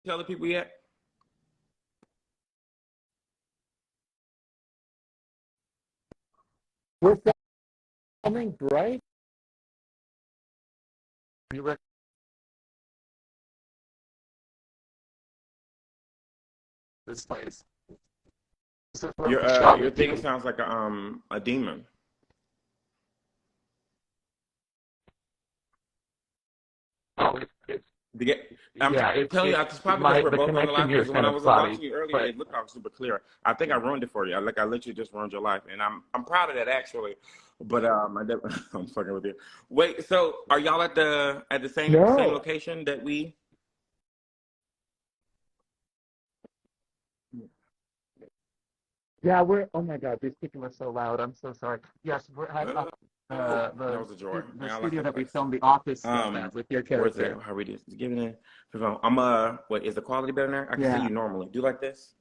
tell the people yet? We're filming Bright. You rec- this place. This is where we shot Your with thing people. sounds like a demon. Oh, To get, I'm yeah, telling you, it's it's probably because my we're the both on the connection live. here is Because when kind I of was spotty, watching you earlier, but it looked all super clear. I think I ruined it for you. I literally just ruined your life, and I'm proud of that actually. But I'm fucking with you. Wait, so are y'all at the same no. location that we? Yeah, we're. Oh my God, these people are so loud. I'm so sorry. Yes, we're at Oh, that the was a joy. the Man, I like studio that that we place. filmed the office stuff at with your Where's it? character. How we just giving it? I'm what is the quality better now? I can see Yeah. you normally. Do you like this?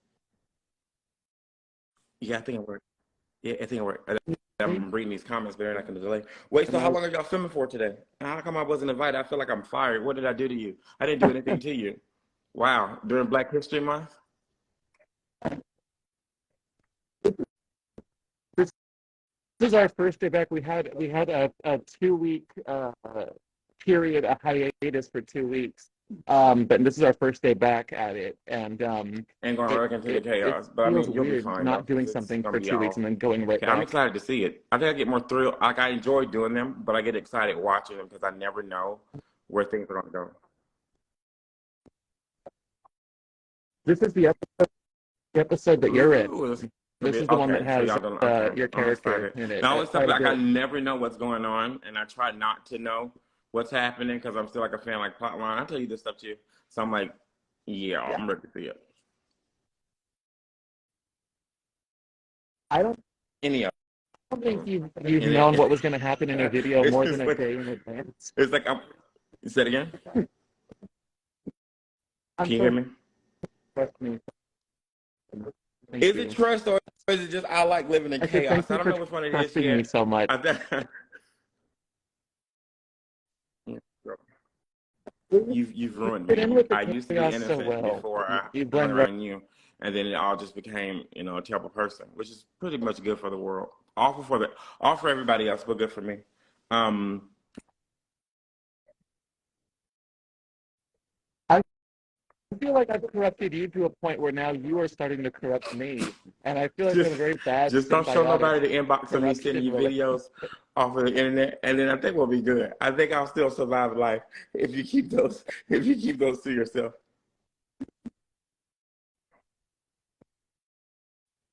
Yeah, I think it worked. Yeah, I think it worked. I'm reading these comments better than I can delay. Wait, so And how I, long are y'all filming for today? How come I wasn't invited? I feel like I'm fired. What did I do to you? I didn't do anything to you. Wow. During Black History Month? this is our first day back. We had a 2 week period, a hiatus for 2 weeks. But this is our first day back at it, and Ain't gonna it work into the it chaos. But I feels mean, you'll be weird fine though, not doing because it's something gonna for be 2 weeks and all. then going right Okay, I'm back. excited to see it. I think I get more thrill. Like I enjoy doing them, but I get excited watching them because I never know where things are gonna go. This is the episode that you're in. Ooh, it's gonna This be is the one that okay. So has y'all don't. Okay, your I'm character excited. in it Now, all this stuff quite a like I bit. never know what's going on, and I try not to know what's happening because I'm still like a fan, like plotline. I tell you this stuff too, so I'm like, yeah, Yeah, I'm ready to see it. I don't think Um, you've and known it, what was going to happen in a video it's more than just a like day in advance. it's like I'm. You said again? I'm Can you hear so me? trust me. Thank Is it you. trust or is it just I like living in I said chaos? thank I you don't for know which one it is trusting me yet. so much. I th- you've ruined Fit in me. with the I used to be chaos so innocent well. before I You hung blend right. around you, and then it all just became, a terrible person, which is pretty much good for the world. Awful for all for everybody else, but good for me. Um, I feel like I've corrupted you to a point where now you are starting to corrupt me, and I feel like we have a just very bad just don't show symbiotic nobody the inbox of me sending corruption you relationship. videos off of the internet, and then I think we'll be good. I think I'll still survive life if you keep those to yourself.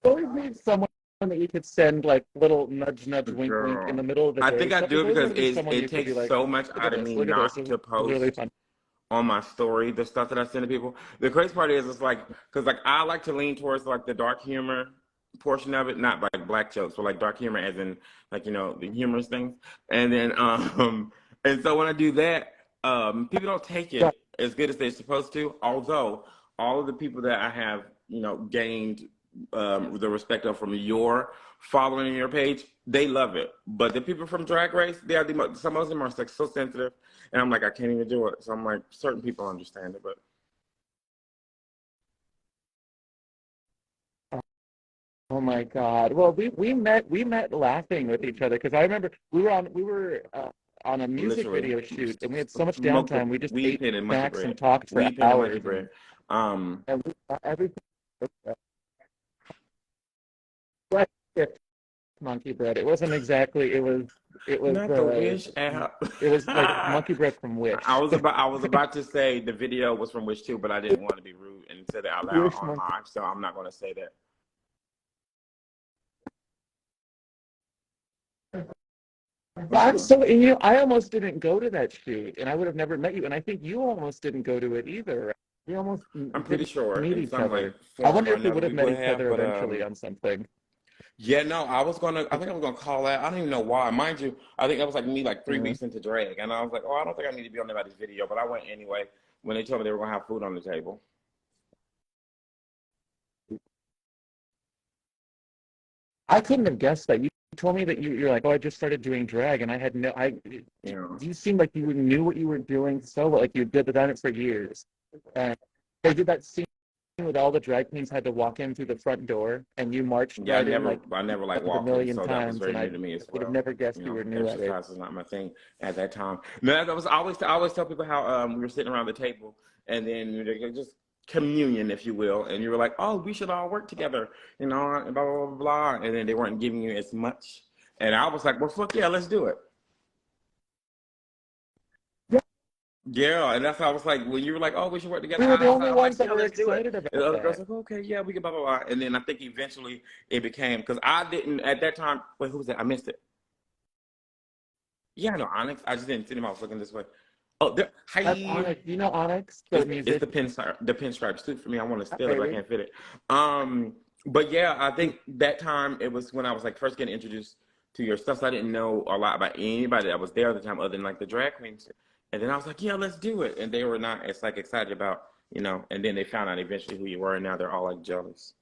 Always need someone that you could send like little nudge, nudge, wink, wink in Girl, the middle of the I day. think I So do there's it always got because to be someone it you could be takes like, so much look out at of this, me look at this. not This to is really post fun. on my story the stuff that I send to people. The crazy part is it's like because like I like to lean towards like the dark humor portion of it, not like black jokes, but like dark humor as in like the humorous things. And then and so when I do that, people don't take Yeah, it as good as they're supposed to. Although all of the people that I have gained the respect of from your following your page, they love it. But the people from Drag Race, they are some of them are like so sensitive, and I'm like, I can't even do it. So I'm like, certain people understand it, but oh my God. Well, we met laughing with each other because I remember we were on a music literally video shoot and we had so much smoked the downtime. We just weed ate pen and monkey snacks bread, and talked for weed pen and monkey hours bread. Um, and everything was like monkey bread. It wasn't exactly. It was Not the Wish app. it was like I monkey bread from Wish. was about to say the video was from Wish too, but I didn't want to be rude and say that out loud Wish on monkey. live, so I'm not going to say that. I'm so I almost didn't go to that shoot, and I would have never met you. And I think you almost didn't go to it either. We almost I'm pretty didn't sure meet in each some like other. I form wonder or if we another would have we met would each have, other but eventually on something. yeah, no, I think I was gonna call that. I don't even know why. Mind you, I think that was like me like three Yeah. weeks into drag, and I was like, oh, I don't think I need to be on anybody's video, but I went anyway when they told me they were gonna have food on the table. I couldn't have guessed that. You told me that you're like, oh, I just started doing drag, and I had no. You know, You seemed like you knew what you were doing so well, like you did done it for years. And they did that scene with all the drag queens had to walk in through the front door, and you marched Yeah, right in like I never like a walking, million so that was times, very and new I to me as would have well. never guessed You you know, were new at it. exercise was not my thing at that time. No, that was I always tell people how we were sitting around the table, and then they just communion, if you will, and you were like, oh, we should all work together, you know, and blah blah blah blah, and then they weren't giving you as much, and I was like, well, fuck yeah, let's do it. Yeah, Yeah, and that's how I was like, when you were like, oh, we should work together, we were the only I'm like, ones that yeah, were let's do it. excited And the about other girls that. like, okay, yeah, we can blah blah blah. And then I think eventually it became because I didn't at that time. Wait, who was that? I missed it. Yeah, I know Onyx. I just didn't see him. I was looking this way. Oh, there, That's hi. Onyx. You know Onyx, the It's musician, the pinstripe suit for me. I want to steal it, but I baby. can't fit it. But yeah, I think that time it was when I was like first getting introduced to your stuff. So I didn't know a lot about anybody that was there at the time, other than like the drag queens. And then I was like, yeah, let's do it. And they were not as like excited about, you know. And then they found out eventually who you were, and now they're all like jealous.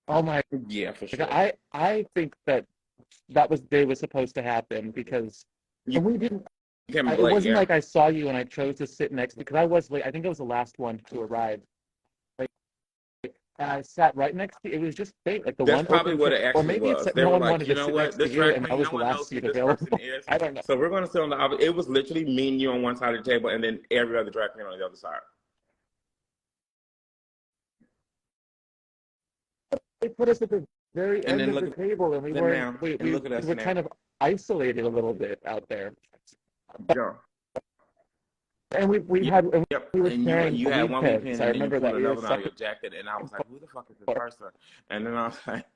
Oh my Yeah, for God, sure. I think that that was day was supposed to happen because, You and we didn't. came It late, wasn't yeah. like I saw you and I chose to sit next to because I was late. I think I was the last one to arrive. Like, and I sat right next to you. It was just fate, like the That's one probably open what chair, it or actually maybe it's was. that They no were one like, wanted you to know sit next what? to This you, drag and I queen, was no the one last knows who seat this available. person is. I don't know. So we're going to sit on the opposite. It was literally me and you on one side of the table, and then every other drag queen on the other side. They put us at the very And end then of look the at table, and them now, and we look at us were now. kind of isolated a little bit out there. Yeah. And Yep. Yep. we were And sharing you had weed one weed pens. pen, I and then you remember pulled that we were another one out of sucking your jacket, and I was like, who the fuck is this for. person? And then I was like,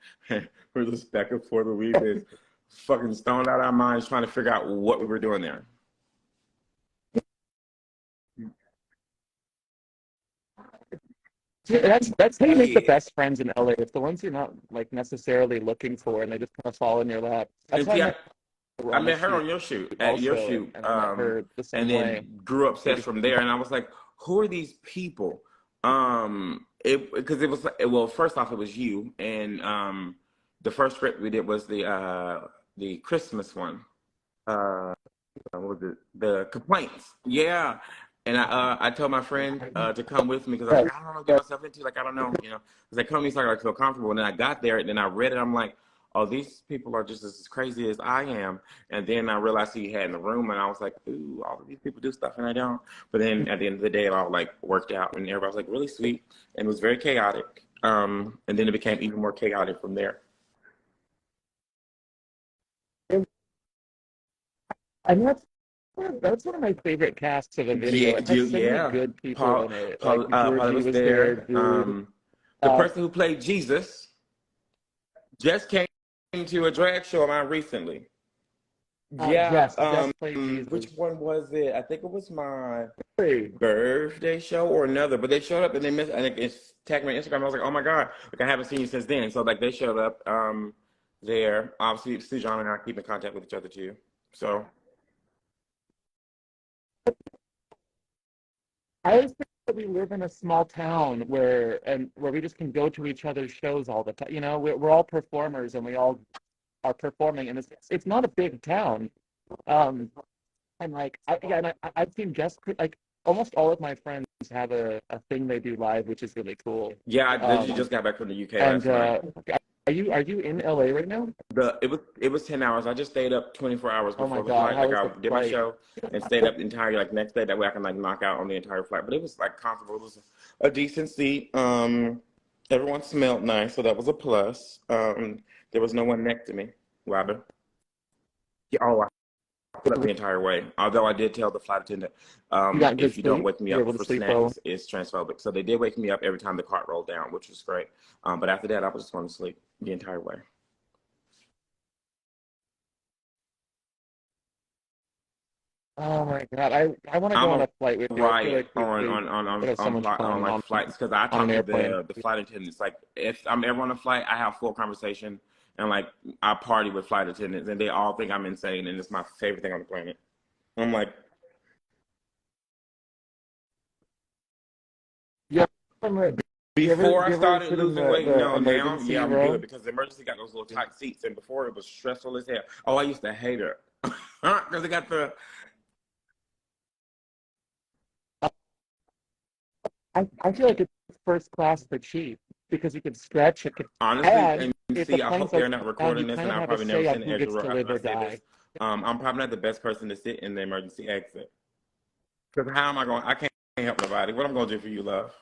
we're just back and forth with weed pens, fucking stoned out our minds trying to figure out what we were doing there. That's how you make the Yeah. best friends in LA. It's the ones you're not like necessarily looking for, and they just kind of fall in your lap. That's And how I see, met her I on a met her shoot on your shoot at your also, shoot, and I met her the and same way. then grew obsessed Maybe from there. And I was like, "Who are these people?" It because it was well, first off, it was you, and the first script we did was the Christmas one. What was it? The complaints. Yeah. And I told my friend to come with me because I was yeah, like, I don't know, get myself into like I don't know, you know. Because they come to me so I like feel comfortable. And then I got there and then I read it. I'm like, oh, these people are just as crazy as I am. And then I realized who you had in the room, and I was like, ooh, all of these people do stuff and I don't. But then at the end of the day, it all like worked out, and everybody was like really sweet, and it was very chaotic. And then it became even more chaotic from there. and that's one of my favorite casts of a video. Yeah, It had so many yeah. good people in it. Like Paul Georgie was was there, there. dude. The Uh, person who played Jesus just came to a drag show of mine recently. Yeah. yes, just play Which Jesus. one was it? I think it was my Hey, birthday show or another, but they showed up and they missed. I think it's tagged me on Instagram. I was like, oh my god, like I haven't seen you since then. So like they showed up there. Obviously, Sujan and I keep in contact with each other too. So I always think that we live in a small town where we just can go to each other's shows all the time. You know, we're all performers and we all are performing, and it's not a big town. Um, and like I've seen just like almost all of my friends have a thing they do live, which is really cool. yeah, I literally Um, just got back from the UK and last night. are you in LA right now? It was 10 hours. I just stayed up 24 hours Oh my before the God, flight. how Like was I the did my flight? show and stayed up the entire like next day. That way I can like knock out on the entire flight. But it was like comfortable. It was a decent seat. Everyone smelled nice, so that was a plus. There was no one next to me. Rather, yeah, oh, I slept the entire way. Although I did tell the flight attendant, You got good if you don't sleep? wake me You were up able to for sleep well? snacks, it's transphobic. So they did wake me up every time the cart rolled down, which was great. But after that, I was just going to sleep the entire way. Oh my God, I want to go I'm on a a flight with you. I feel riot like we could have so much on fun like flights because I on an talk to airplane. the flight attendants. Like if I'm ever on a flight, I have full conversation and like I party with flight attendants, and they all think I'm insane, and it's my favorite thing on the planet. I'm like, Yeah, before I you ever started sit in losing weight, the no, now emergency yeah, I'm good row? because the emergency got those little tight seats, and before it was stressful as hell. Oh, I used to hate it because it got the I feel like it's first class for cheap because you can stretch it, Honestly, and and you if the see, I plane hope they're starts not down, recording you this, kind and of I'll have a probably never say on send who Ezra gets to live after I or say this. die. I'm probably not the best person to sit in the emergency exit. Because how am I going? I can't help nobody. What am I going to do for you, love?